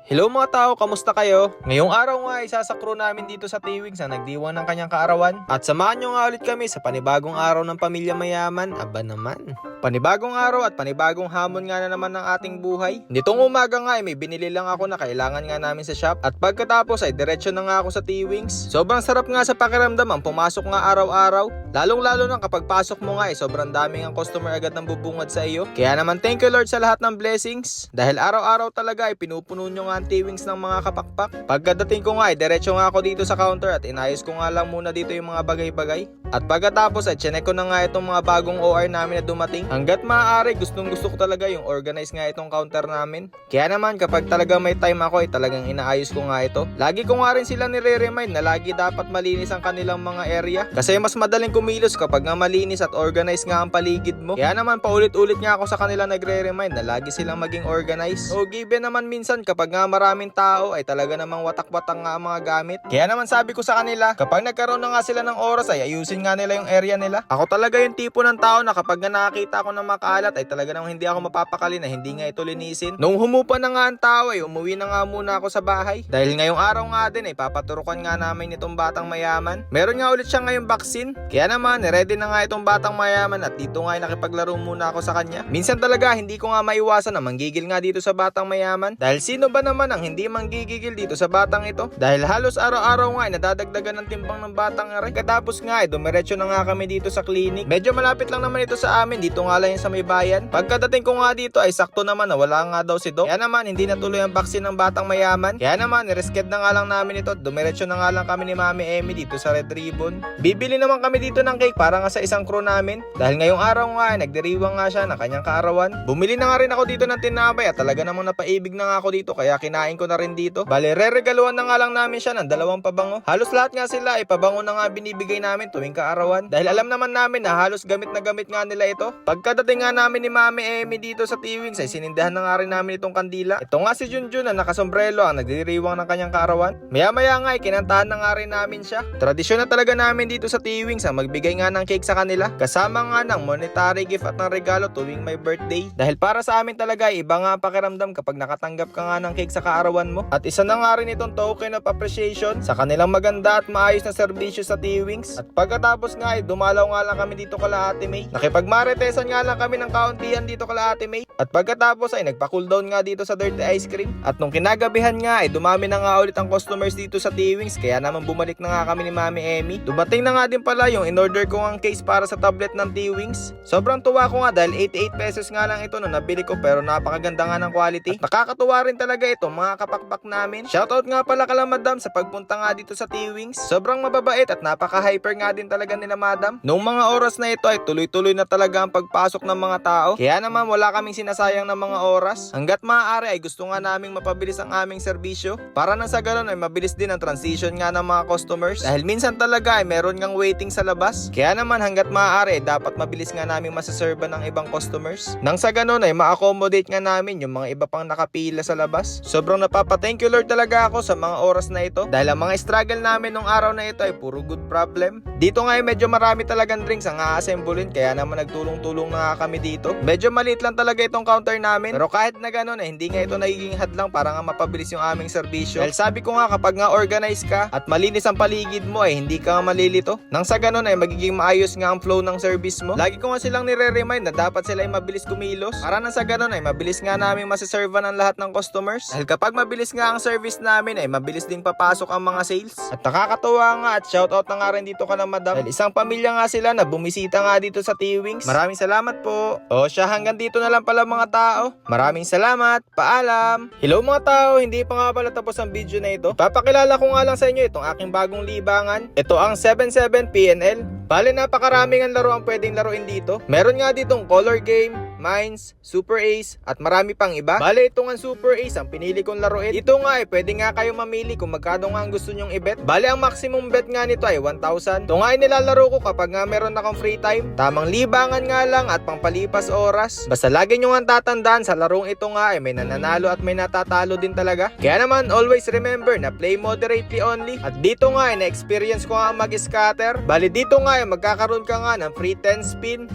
Hello mga tao, kamusta kayo? Ngayong araw nga isa sa crew namin dito sa T-Wings na nagdiwang ng kanyang kaarawan. At samahan nyo nga ulit kami sa panibagong araw ng pamilya mayaman. Aba naman. Panibagong araw at panibagong hamon nga na naman ng ating buhay. Nitong umaga nga may binili lang ako na kailangan nga namin sa shop. At pagkatapos ay diretso na nga ako sa T-Wings. Sobrang sarap nga sa pakiramdam ang pumasok nga araw-araw. Lalong-lalo na kapag pasok mo nga sobrang daming ang customer agad ng bubungad sa iyo. Kaya naman thank you Lord sa lahat ng blessings. Dahil araw-araw talaga ay pinupuno nyo nga ang T-Wings ng mga kapakpak. Pagkadating ko nga diretso nga ako dito sa counter at inayos ko nga lang muna dito yung mga bagay-bagay. At pagkatapos ay chinek ko na nga itong mga bagong OR namin na dumating. Hanggat maaari gustong gusto ko talaga yung organize nga itong counter namin. Kaya naman kapag talaga may time ako ay talagang inaayos ko nga ito. Lagi ko nga rin sila nire-remind na lagi dapat malinis ang kanilang mga area. Kasi mas madaling kumilos kapag nga malinis at organize nga ang paligid mo. Kaya naman paulit-ulit nga ako sa kanila nagre-remind na lagi silang maging organized. O given naman minsan kapag nga maraming tao ay talaga namang watak-watak nga ang mga gamit. Kaya naman sabi ko sa kanila, kapag nagkaroon na nga sila ng oras ay ayusin nga nila yung area nila. Ako talaga yung tipo ng tao na kapag nga nakakita ako ng makalat ay talaga namang hindi ako mapapakali na hindi nga ito linisin. Nung humupa na nga ang tao ay umuwi na nga muna ako sa bahay. Dahil ngayong araw nga din ay papaturukan nga namin itong batang mayaman. Meron nga ulit siya ngayong vaccine. Kaya naman ready na nga itong batang mayaman at dito nga ay nakipaglaro muna ako sa kanya. Minsan talaga hindi ko nga maiwasan na manggigil nga dito sa batang mayaman. Dahil sino ba naman ang hindi manggigigil dito sa batang ito? Dahil halos araw-araw nga ay nadadagdagan ng timbang ng batang aray. Katapos nga ay dumiretso na nga kami dito sa clinic. Medyo malapit lang naman ito sa amin. Dito nga lang sa may bayan. Pagkadating ko nga dito ay sakto naman na wala nga daw si Doc. Kaya naman hindi natuloy ang vaccine ng batang mayaman. Kaya naman niresched na nga lang namin ito. Dumiretso na nga lang kami ni Mami Emmy dito sa Red Ribbon. Bibili naman kami dito ng cake para nga sa isang crew namin. Dahil ngayong araw nga ay nagdiriwang nga siya ng kanyang kaarawan. Bumili na nga rin ako dito ng tinapay at talaga namang napaibig na nga ako dito kaya kinain ko na rin dito. Bale re-regaluhan na nga lang namin siya ng 2 pabango. Halos lahat nga sila ay pabango na nga binibigay namin tuwing kaarawan. Dahil alam naman namin na halos gamit na gamit nga nila ito. Pagkadating nga namin ni Mami Emmy dito sa T-Wings ay sinindahan na nga rin namin itong kandila. Ito nga si Junjun na nakasombrelo ang nagdiriwang ng kanyang kaarawan. Maya-maya nga ay kinantahan na nga rin namin siya. Tradisyon na talaga namin dito sa T-Wings ang magbigay nga ng cake sa kanila. Kasama nga ng monetary gift at ng regalo tuwing may birthday. Dahil para sa amin talaga iba nga ang pakiramdam kapag nakatanggap ka nga ng cake sa kaarawan mo. At isa na nga rin itong token of appreciation sa kanilang maganda at maayos na serbisyo sa T-Wings. At pagkatapos nga ay dumalaw nga lang kami dito kala Ate May. Nakipagmaritesan nga lang kami ng kauntihan dito kala Ate May. At pagkatapos ay nagpa-cool down nga dito sa Dirty Ice Cream. At nung kinagabihan nga ay dumami na nga ulit ang customers dito sa T-Wings kaya naman bumalik na nga kami ni Mami Emmy. Dumating na nga din pala yung in-order ko ang case para sa tablet ng T-Wings. Sobrang tuwa ko nga dahil 88 pesos nga lang ito nung nabili ko pero napakaganda nga ng quality. At nakakatuwa rin talaga ito mga kapakpak namin. Shoutout nga pala kala Madam sa pagpunta nga dito sa T-Wings. Sobrang mababait at napaka-hyper nga din talaga nila Madam. Noong mga oras na ito ay tuloy-tuloy na talaga ang pagpasok ng mga tao. Kaya naman wala kaming sinasayang ng mga oras. Hanggat maaari ay gusto nga naming mapabilis ang aming serbisyo. Para nang sa ganun ay mabilis din ang transition nga ng mga customers. Dahil minsan talaga ay meron ngang waiting sa labas. Kaya naman hanggat maaari ay dapat mabilis nga naming masaserba ng ibang customers. Nang sa ganun ay ma-accommodate nga namin yung mga iba pang nakapila sa labas. Sobrang napapa-thank you Lord talaga ako sa mga oras na ito. Dahil ang mga struggle namin nung araw na ito ay puro good problem. Dito nga ay medyo marami talagang drinks ang a-assemblein kaya naman nagtulong-tulong na nga kami dito. Medyo maliit lang talaga itong counter namin. Pero kahit na ganun ay hindi nga ito nagiging hadlang para nga mapabilis yung aming serbisyo. Dahil sabi ko nga kapag nga organize ka at malinis ang paligid mo ay hindi ka nga malilito. Nang sa ganun ay magiging maayos nga ang flow ng service mo. Lagi ko nga silang nire-remind na dapat sila ay mabilis kumilos. Para nang sa ganun ay mabilis nga namin masiservan ang lahat ng customers. Dahil kapag mabilis nga ang service namin ay mabilis ding papasok ang mga sales. At nakakatuwa nga at shoutout na nga rin dito ka na Madam. Dahil isang pamilya nga sila na bumisita nga dito sa T-Wings. Maraming salamat po. O siya hanggang dito na lang pala mga tao. Maraming salamat. Paalam. Hello mga tao, hindi pa nga pala tapos ang video na ito. Papakilala ko nga lang sa inyo itong aking bagong libangan. Ito ang 77 PNL. Bale napakaraming ang laro ang pwedeng laruin dito. Meron nga ditong color game, Mines, Super Ace, at marami pang iba. Bale, ito nga Super Ace ang pinili kong laruin. Ito nga pwede nga kayo mamili kung magkano nga ang gusto nyong i-bet. Bale, ang maximum bet nga nito ay 1,000. Ito nga ay nilalaro ko kapag nga meron akong free time. Tamang libangan nga lang at pangpalipas oras. Basta lagi nyo nga tatandaan sa larong ito nga ay may nananalo at may natatalo din talaga. Kaya naman, always remember na play moderately only. At dito nga ay na-experience ko nga mag-scatter. Bale, dito nga ay magkakaroon ka nga ng free 10 spin.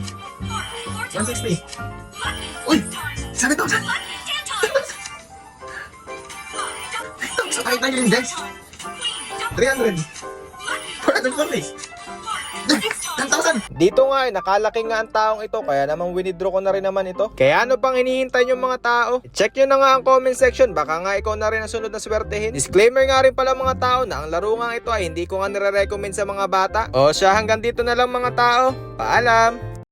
160. Uy! 7,000! Nakita niyo yung index? 300. 440. 10,000. Dito nga nakalaki nga ang taong ito, kaya naman winidraw ko na rin naman ito. Kaya ano pang hinihintay yung mga tao? Check nyo na nga ang comment section, baka nga ikaw na rin ang sunod na swertehin. Disclaimer nga rin pala mga tao na ang laro nga ito ay hindi ko nga nire-recommend sa mga bata. O siya, hanggang dito na lang mga tao. Paalam!